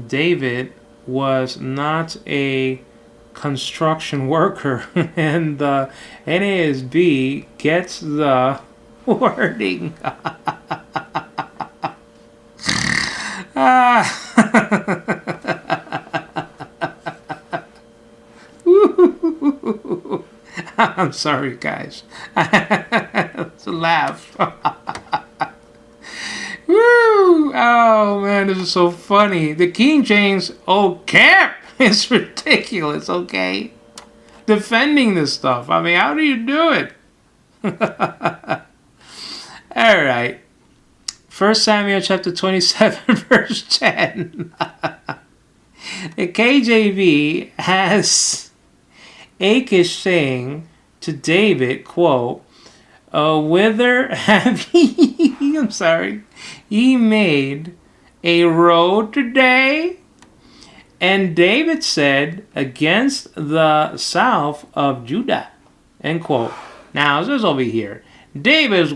David was not a construction worker, and the NASB gets the wording. I'm sorry, guys. It's a laugh. Woo! Oh man, this is so funny. The King James camp is ridiculous. Okay, defending this stuff. I mean, how do you do it? All right. 1 Samuel chapter 27, verse 10. The KJV has Achish saying to David, quote, whither have ye made a road today? And David said, against the south of Judah, end quote. Now, this is over here. David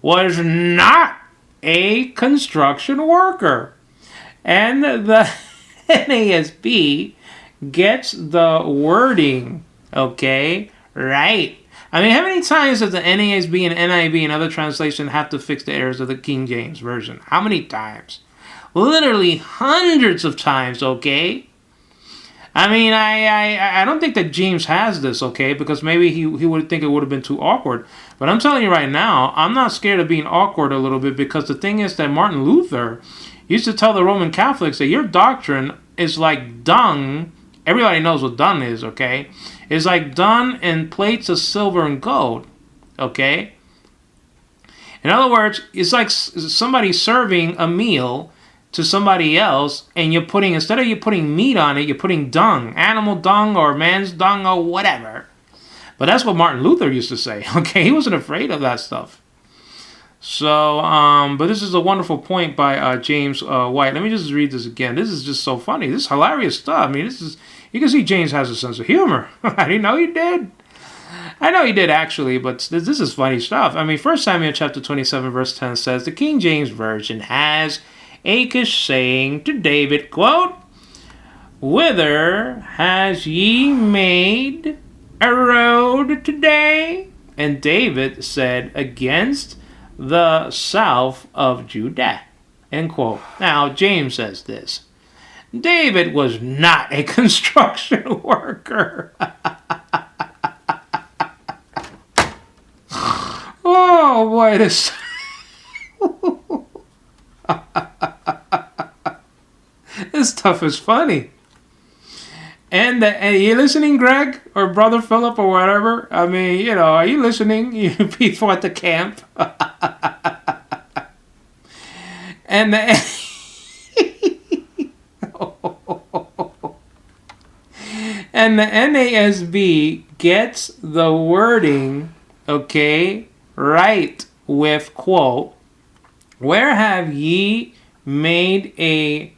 was not a construction worker. And the NASB gets the wording, okay, right. I mean, how many times does the NASB and NIV and other translations have to fix the errors of the King James Version? How many times? Literally hundreds of times, okay? I mean, I don't think that James has this, okay, because maybe he would think it would have been too awkward. But I'm telling you right now, I'm not scared of being awkward a little bit, because the thing is that Martin Luther used to tell the Roman Catholics that your doctrine is like dung. Everybody knows what dung is, okay? It's like dung in plates of silver and gold, okay? In other words, it's like somebody serving a meal to somebody else, and you're putting, instead of you putting meat on it, you're putting dung, animal dung or man's dung or whatever. But that's what Martin Luther used to say, okay? He wasn't afraid of that stuff. So, but this is a wonderful point by James White. Let me just read this again. This is just so funny. This is hilarious stuff. I mean, you can see James has a sense of humor. I didn't know he did. I know he did actually, but this is funny stuff. I mean, 1 Samuel chapter 27, verse 10 says, the King James Version has Achish saying to David, quote, whither has ye made a road today? And David said, against the south of Judah, end quote. Now, James says this. David was not a construction worker. Oh, boy, this... This stuff is funny. And are you listening, Greg? Or Brother Philip or whatever? I mean, you know, are you listening? You people at the camp. And the... And the NASB gets the wording, okay, right, with, quote, where have ye made a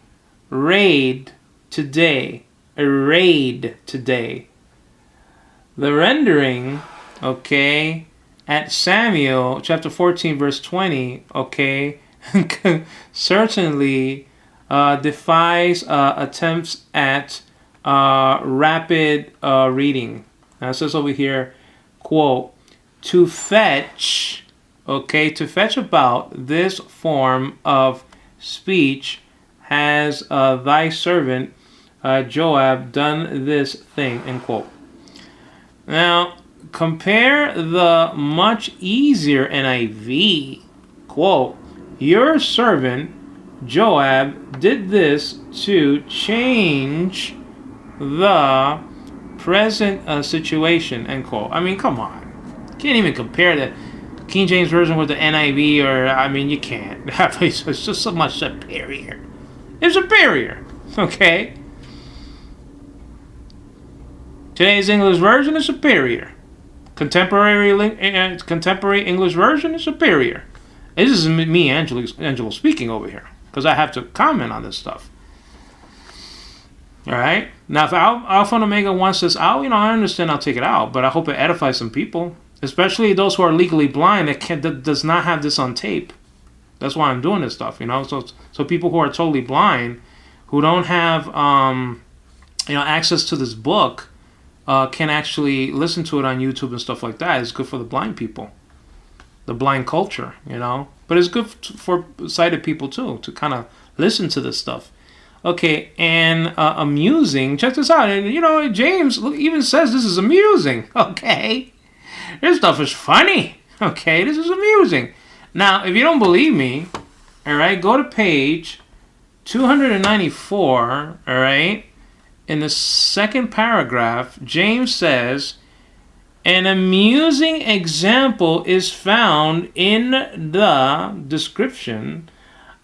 raid today? A raid today. The rendering, okay, at Samuel chapter 14, verse 20, okay, certainly defies attempts at rapid reading. Now it says over here, quote, to fetch, okay, to fetch about this form of speech has thy servant Joab done this thing, end quote. Now, compare the much easier NIV, quote, your servant Joab did this to change the present situation, end quote. I mean, come on. Can't even compare the King James Version with the NIV, or, I mean, you can't. It's just so much superior. It's superior, okay? Today's English version is superior. Contemporary English version is superior. This is me, Angelo, speaking over here, because I have to comment on this stuff. All right. Now, if Alpha and Omega wants this out, I understand. I'll take it out, but I hope it edifies some people, especially those who are legally blind that does not have this on tape. That's why I'm doing this stuff. So people who are totally blind, who don't have access to this book can actually listen to it on YouTube and stuff like that. It's good for the blind people, the blind culture, But it's good for sighted people too, to kind of listen to this stuff. Okay, and amusing. Check this out. And James even says this is amusing. Okay, this stuff is funny. Okay, this is amusing. Now, if you don't believe me, all right, go to page 294. All right. In the second paragraph, James says, an amusing example is found in the description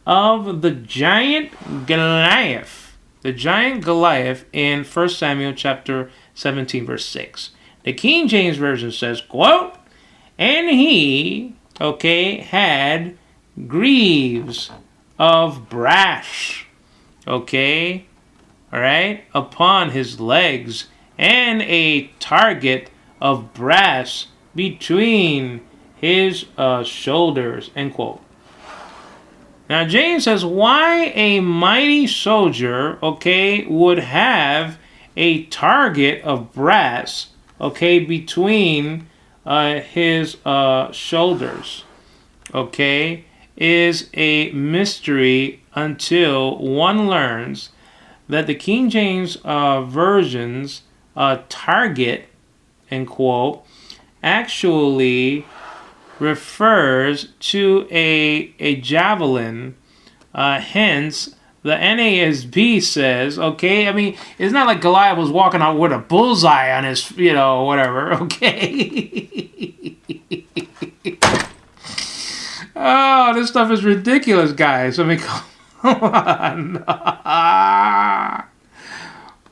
of the giant Goliath. The giant Goliath in 1 Samuel chapter 17, verse 6. The King James Version says, quote, and he, had greaves of brass, all right, upon his legs, and a target of brass between his shoulders, end quote. Now, James says, why a mighty soldier, would have a target of brass, between his shoulders, is a mystery until one learns that the King James Version's target, end quote, actually refers to a javelin. Hence, the NASB says, it's not like Goliath was walking out with a bullseye on his, whatever, Oh, this stuff is ridiculous, guys. Come on.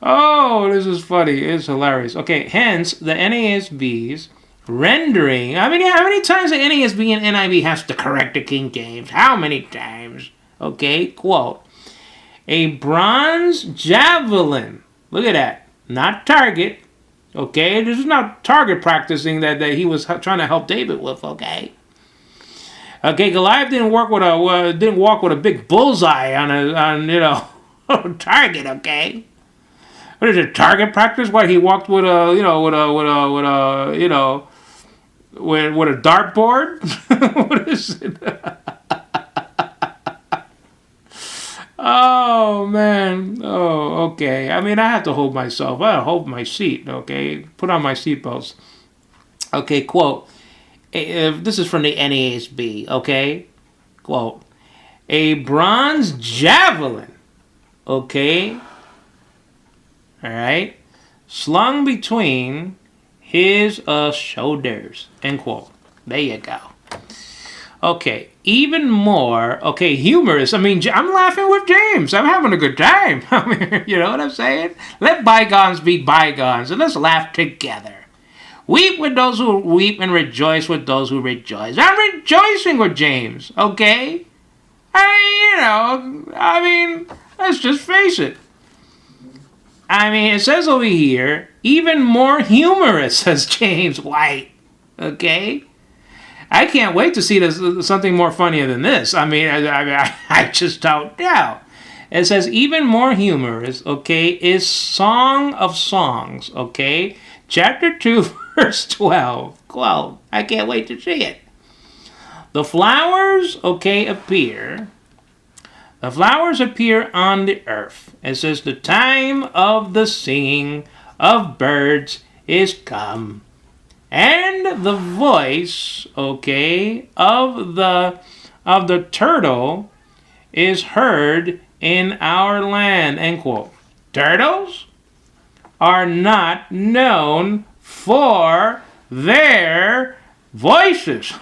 Oh, this is funny. It's hilarious. Hence, the NASB's rendering. How many times the NASB and NIV has to correct the King James? How many times? Quote, a bronze javelin. Look at that. Not target. This is not target practicing that he was trying to help David with, Goliath didn't walk with a big bullseye on target, What is it, target practice? What, he walked with a dartboard? What is it? Oh, man. Oh, okay. I have to hold myself. I hold my seat, Put on my seatbelts. Quote. This is from the NASB, Quote. A bronze javelin, all right, slung between his shoulders, end quote. There you go. Even more, humorous. I'm laughing with James. I'm having a good time. You know what I'm saying? Let bygones be bygones, and let's laugh together. Weep with those who weep and rejoice with those who rejoice. I'm rejoicing with James, Let's just face it. It says over here, even more humorous, says James White, I can't wait to see something more funnier than this. I just don't know. It says even more humorous, is Song of Songs, Chapter 2, verse 12. Quote, I can't wait to see it. The flowers, appear. The flowers appear on the earth. It says the time of the singing of birds is come. And the voice, of the turtle is heard in our land, end quote. Turtles are not known for their voices,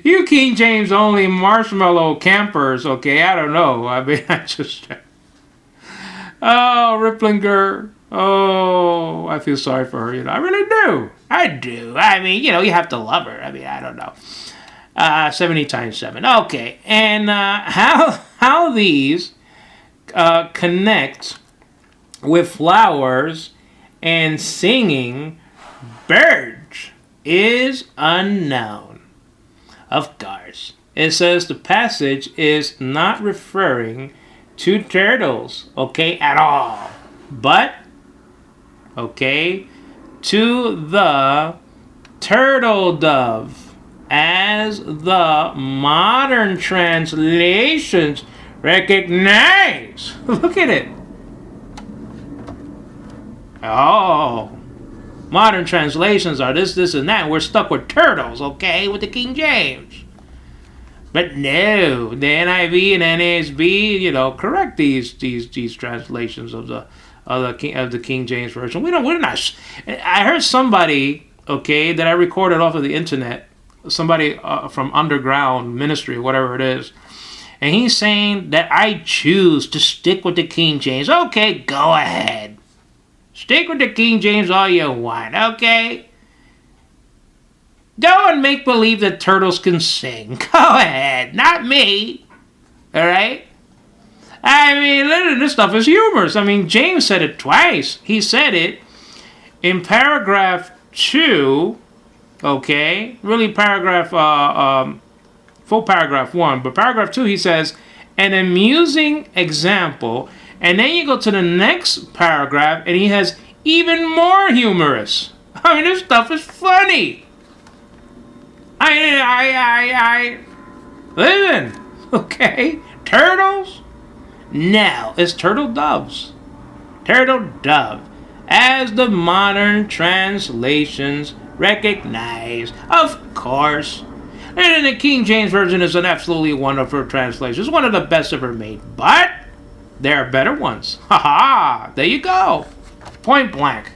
You King James only marshmallow campers, I don't know. I just... Oh, Riplinger. Oh, I feel sorry for her, I really do. I do. You have to love her. I don't know. 70 times 7. Okay, and how these connect with flowers and singing birds is unknown. Of course, it says the passage is not referring to turtles, okay, at all. But, okay, to the turtle dove, as the modern translations recognize. Look at it. Oh, modern translations are this, and that. We're stuck with turtles, okay, with the King James. But no, the NIV and NASB, correct these translations of the King James version. We're not. I heard somebody, okay, that I recorded off of the internet, somebody from underground ministry, whatever it is, and he's saying that I choose to stick with the King James. Okay, go ahead. Stick with the King James all you want, okay? Go and make believe that turtles can sing. Go ahead, not me. All right? I mean, this stuff is humorous. I mean, James said it twice. He said it in paragraph 2, okay? Really paragraph, full paragraph 1. But paragraph 2, he says, an amusing example. And then you go to the next paragraph, and he has even more humorous. I mean, this stuff is funny. Listen, okay? Turtles? No, it's turtle doves. Turtle dove, as the modern translations recognize, of course. And the King James Version is an absolutely wonderful translation. It's one of the best ever made. But there are better ones. Ha-ha! There you go. Point blank.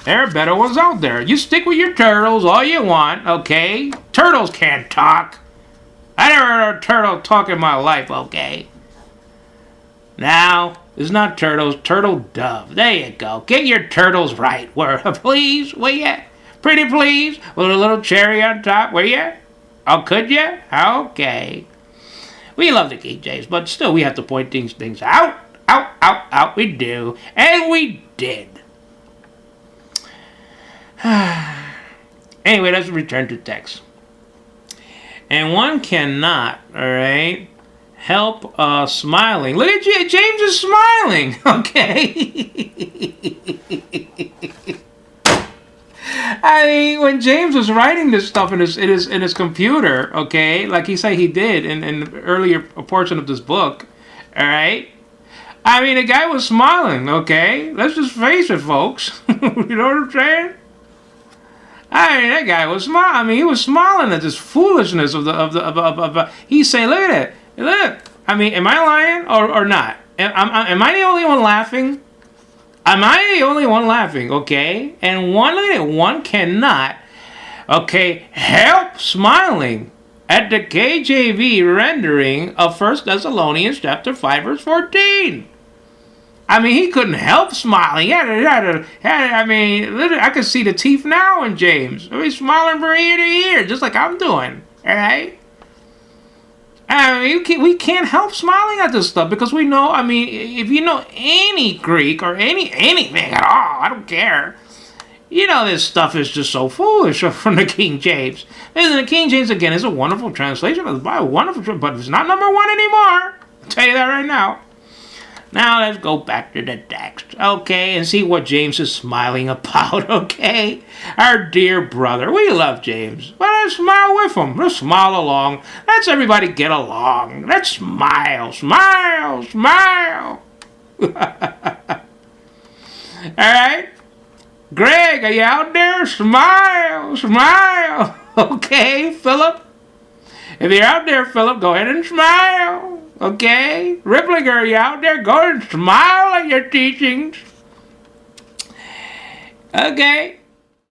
There are better ones out there. You stick with your turtles all you want, okay? Turtles can't talk. I never heard a turtle talk in my life, okay? Now, it's not turtles, turtle dove. There you go. Get your turtles right. Please, will ya? Pretty please? With a little cherry on top, will ya? Oh, could ya? Okay. We love the King James, but still we have to point these things out. Out. We do. And we did. Anyway, let's return to text. And one cannot, all right, help smiling. Look at you, James is smiling, okay? I mean, when James was writing this stuff in his computer, okay, like he said he did in the earlier portion of this book, all right? I mean, the guy was smiling, okay? Let's just face it, folks. You know what I'm saying? I mean, that guy was smiling. I mean, he was smiling at this foolishness of he's saying, look at it. Look. I mean, am I lying or not? Am I the only one laughing? Am I the only one laughing, okay? And one cannot, okay, help smiling at the KJV rendering of 1 Thessalonians chapter 5, verse 14. I mean, he couldn't help smiling. I mean, literally, I can see the teeth now in James. He's smiling from ear to ear, just like I'm doing. All right? I mean, we can't help smiling at this stuff because we know, I mean, if you know any Greek or anything at all, I don't care. You know this stuff is just so foolish from the King James. And the King James, again, is a wonderful translation of the Bible. Wonderful, but it's not number 1 anymore. I'll tell you that right now. Now let's go back to the text, okay, and see what James is smiling about, okay? Our dear brother. We love James. Well, let's smile with him. Let's smile along. Let's everybody get along. Let's smile. Smile. Smile. All right? Greg, are you out there? Smile. Smile. Okay, Philip? If you're out there, Philip, go ahead and smile. Okay? Riplinger, are you out there? Go and smile at your teachings. Okay?